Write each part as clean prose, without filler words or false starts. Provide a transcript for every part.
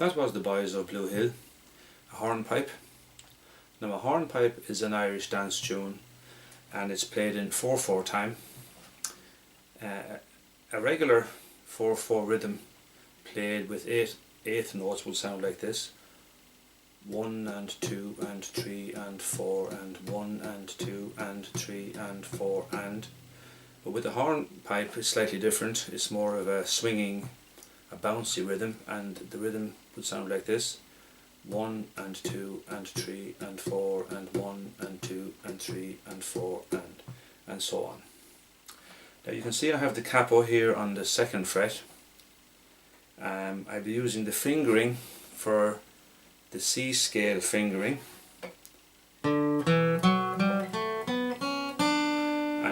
That was the Boys of Bluehill, a hornpipe. Now a hornpipe is an Irish dance tune and it's played in 4/4 time. A regular 4/4 rhythm played with eighth notes would sound like this: 1 and 2 and 3 and 4 and 1 and 2 and 3 and 4 and. But with the hornpipe it's slightly different. It's more of a swinging, a bouncy rhythm, and the rhythm would sound like this: 1 and 2 and 3 and 4 and 1 and 2 and 3 and 4 and so on. Now you can see I have the capo here on the 2nd fret. I'll be using the fingering for the C scale fingering and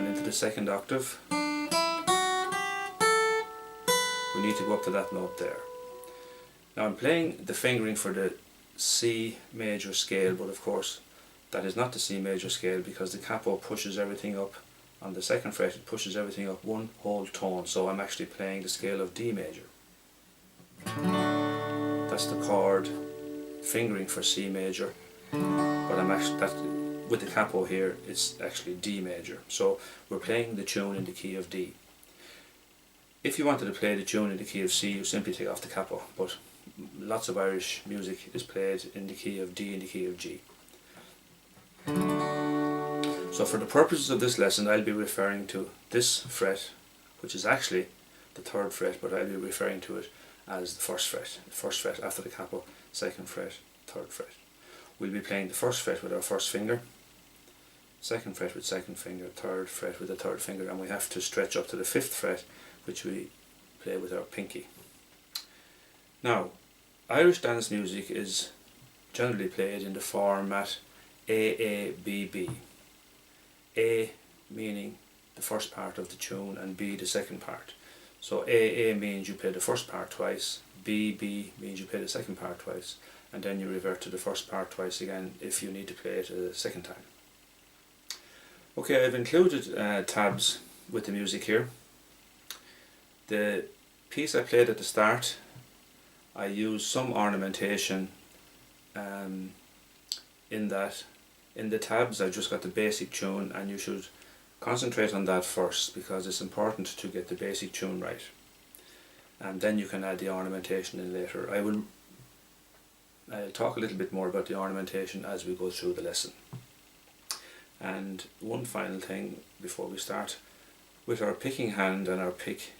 into the 2nd octave. We need to go up to that note there. Now I'm playing the fingering for the C major scale, but of course that is not the C major scale because the capo pushes everything up on the 2nd fret. It pushes everything up one whole tone, so I'm actually playing the scale of D major. That's the chord fingering for C major, but I'm actually, with the capo here, it's actually D major. So we're playing the tune in the key of D. If you wanted to play the tune in the key of C, you simply take off the capo, but lots of Irish music is played in the key of D and the key of G. So for the purposes of this lesson, I'll be referring to this fret, which is actually the 3rd fret, but I'll be referring to it as the 1st fret after the capo, 2nd fret, 3rd fret. We'll be playing the 1st fret with our 1st finger, 2nd fret with 2nd finger, 3rd fret with the 3rd finger, and we have to stretch up to the 5th fret, which we play with our pinky. Now, Irish dance music is generally played in the format A-A-B-B. A meaning the first part of the tune and B the second part. So A means you play the first part twice, B means you play the second part twice, and then you revert to the first part twice again if you need to play it a second time. Okay, I've included tabs with the music here. The piece I played at the start, I used some ornamentation in that. In the tabs I've just got the basic tune, and you should concentrate on that first because it's important to get the basic tune right, and then you can add the ornamentation in later. I'll talk a little bit more about the ornamentation as we go through the lesson. And one final thing before we start, with our picking hand and our pick,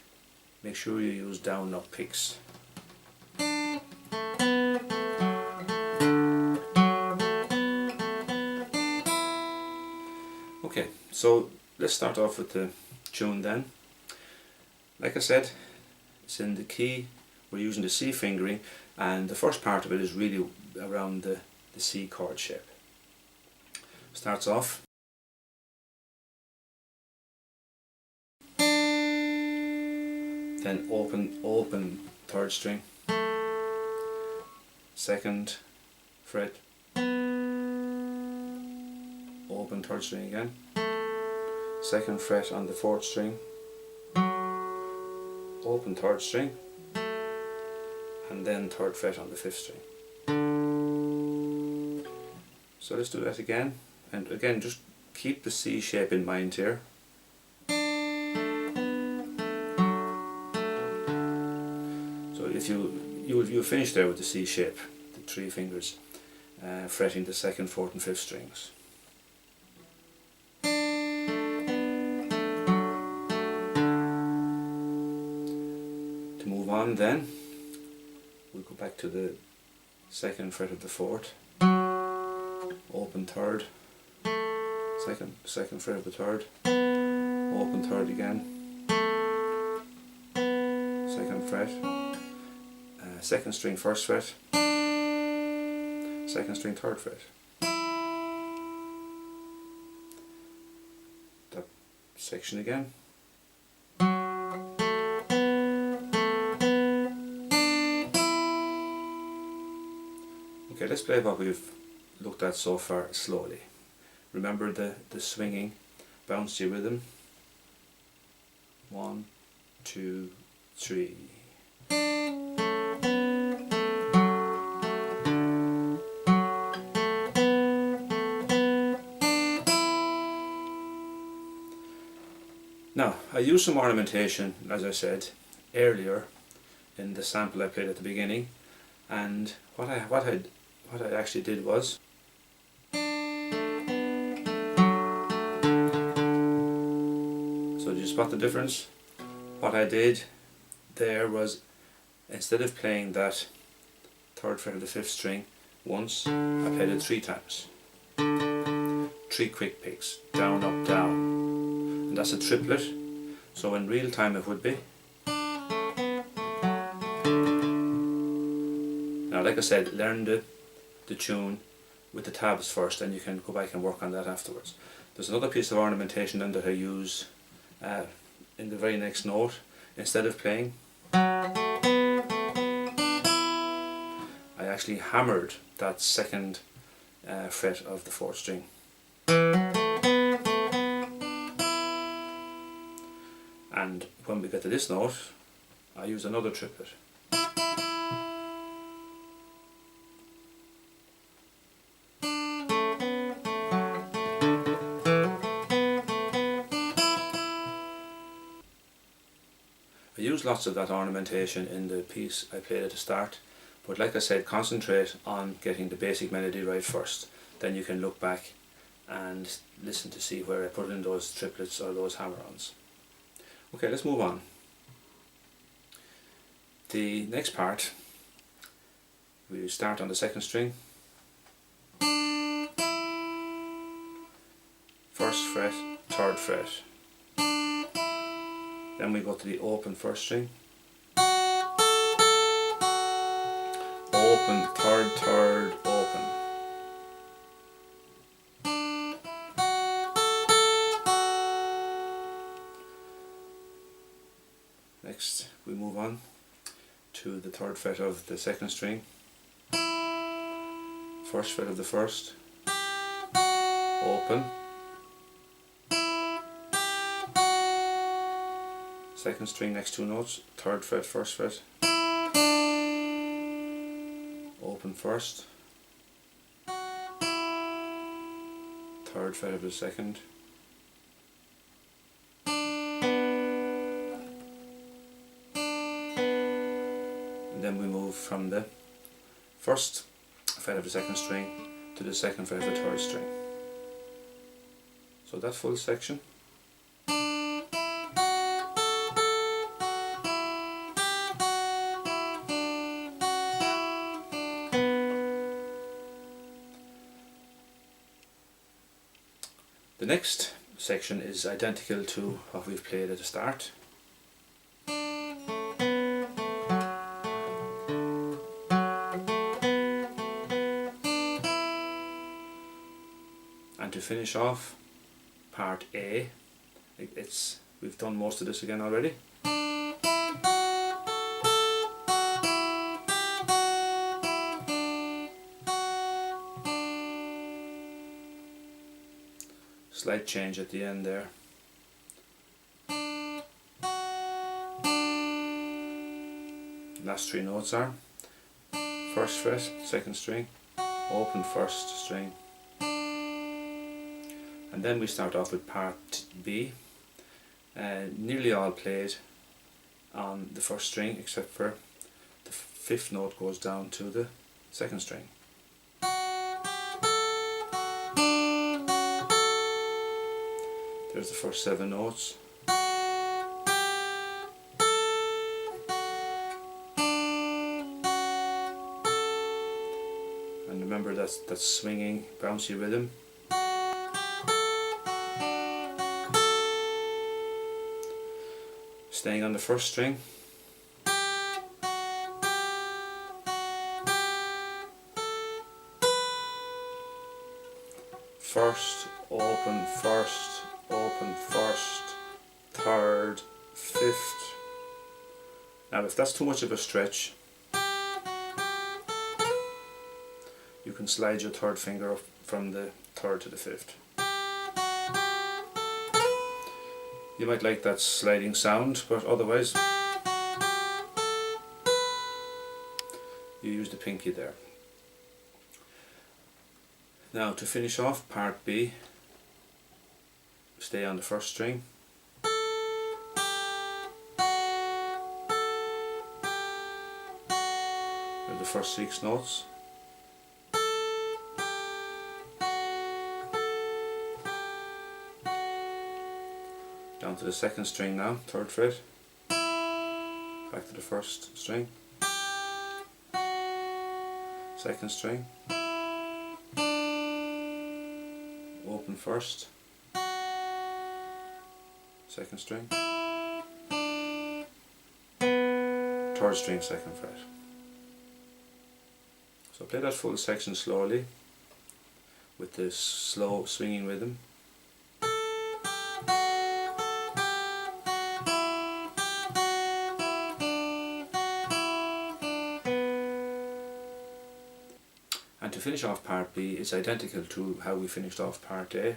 make sure you use down up picks. Okay, so let's start off with the tune then. Like I said, it's in the key, we're using the C fingering, and the first part of it is really around the C chord shape. Starts off. Then open 3rd string, 2nd fret, open 3rd string again, 2nd fret on the 4th string, open 3rd string, and then 3rd fret on the 5th string. So let's do that again, and again just keep the C shape in mind here. So if you'll finish there with the C shape, the 3 fingers fretting the 2nd, 4th and 5th strings. To move on then, we'll go back to the 2nd fret of the 4th, open 3rd, 2nd fret of the 3rd, open 3rd again, 2nd fret, 2nd string 1st fret, 2nd string 3rd fret. That section again. Okay, let's play what we've looked at so far slowly. Remember the swinging, bouncy rhythm. 1, 2, 3. Now, I used some ornamentation, as I said earlier in the sample I played at the beginning, and what I actually did was, so did you spot the difference? What I did there was, instead of playing that 3rd fret of the 5th string once, I played it 3 times. 3 quick picks, down, up, down, and that's a triplet, so in real time it would be. Now, like I said, learn the tune with the tabs first, and you can go back and work on that afterwards. There's another piece of ornamentation then that I use in the very next note. Instead of playing, I actually hammered that 2nd fret of the 4th string. And when we get to this note, I use another triplet. I use lots of that ornamentation in the piece I played at the start, but like I said, concentrate on getting the basic melody right first. Then you can look back and listen to see where I put in those triplets or those hammer-ons. Okay, let's move on. The next part, we start on the 2nd string, 1st fret, 3rd fret. Then we go to the open 1st string, open, 3rd, 3rd, open. Next we move on to the 3rd fret of the 2nd string, 1st fret of the 1st, open, 2nd string next 2 notes, 3rd fret, 1st fret, open 1st, 3rd fret of the 2nd, and then we move from the 1st fret of the 2nd string to the 2nd fret of the 3rd string. So that full section. The next section is identical to what we've played at the start. And to finish off part A, we've done most of this again already. Slight change at the end there. Last 3 notes are 1st fret, 2nd string, open 1st string, and then we start off with part B, nearly all played on the 1st string except for the 5th note goes down to the 2nd string. There's the first 7 notes. And remember that's swinging, bouncy rhythm. Staying on the 1st string. First, open, 1st, open, 1st, 3rd, 5th. Now if that's too much of a stretch, you can slide your 3rd finger up from the 3rd to the 5th. You might like that sliding sound, but otherwise you use the pinky there. Now to finish off part B, stay on the 1st string, of the first 6 notes. Down to the 2nd string now, 3rd fret, back to the 1st string, 2nd string, open 1st, 2nd string, 3rd string, 2nd fret. So play that full section slowly with this slow swinging rhythm. And to finish off part B, it's identical to how we finished off part A.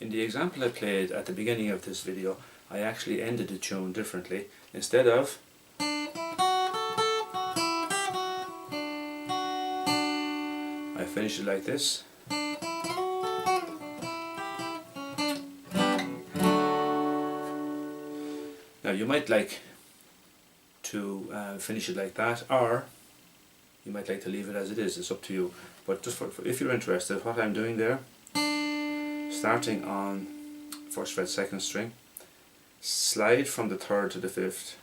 In the example I played at the beginning of this video, I actually ended the tune differently. Instead of I finished it like this. Now you might like to finish it like that, or you might like to leave it as it is. It's up to you. But just for if you're interested, what I'm doing there, starting on 1st fret 2nd string, slide from the 3rd to the 5th.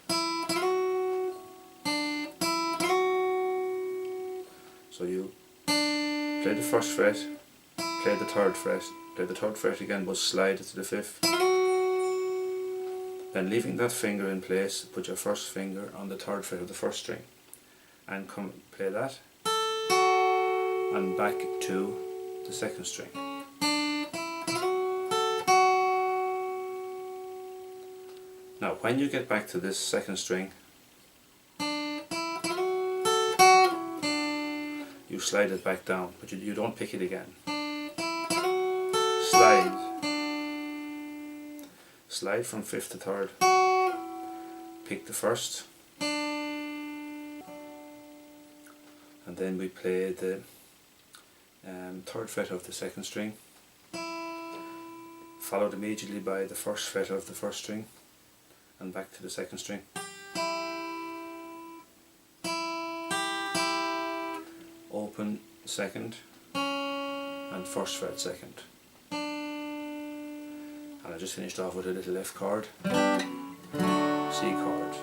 So you play the 1st fret, play the 3rd fret, play the 3rd fret again, but slide to the 5th. Then leaving that finger in place, put your 1st finger on the 3rd fret of the 1st string and come play that, and back to the 2nd string. Now when you get back to this 2nd string, you slide it back down, but you don't pick it again. Slide from 5th to 3rd, pick the 1st, and then we play the 3rd fret of the 2nd string, followed immediately by the 1st fret of the 1st string, and back to the 2nd string. Open 2nd and 1st fret 2nd. And I just finished off with a little F chord, C chord,